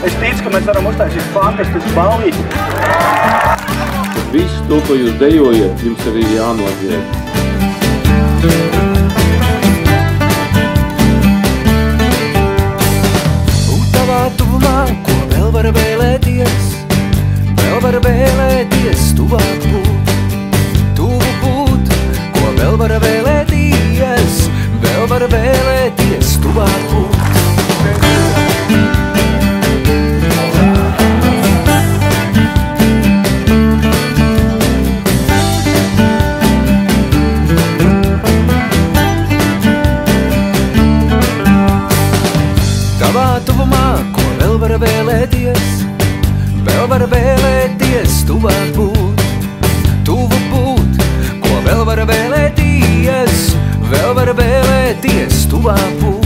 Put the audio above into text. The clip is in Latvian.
Es ticu, ka mēs varam uztaisīt fantastisku ballīti. Visu to, ko jūs dejojat, jums arī jānodzied. Būt tavā tuvumā, ko vēl var vēlēties? Vēl var vēlēties tuvāk būt, tuvu būt, ko vēl var vēlēties? Vēl var vēlēties tuvāk būt. Tavā tuvumā, ko vēl var vēlēties? Vēl var vēlēties tuvāk būt, tuvu būt, ko vēl var vēlēties? Vēl var vēlēties tuvāk būt.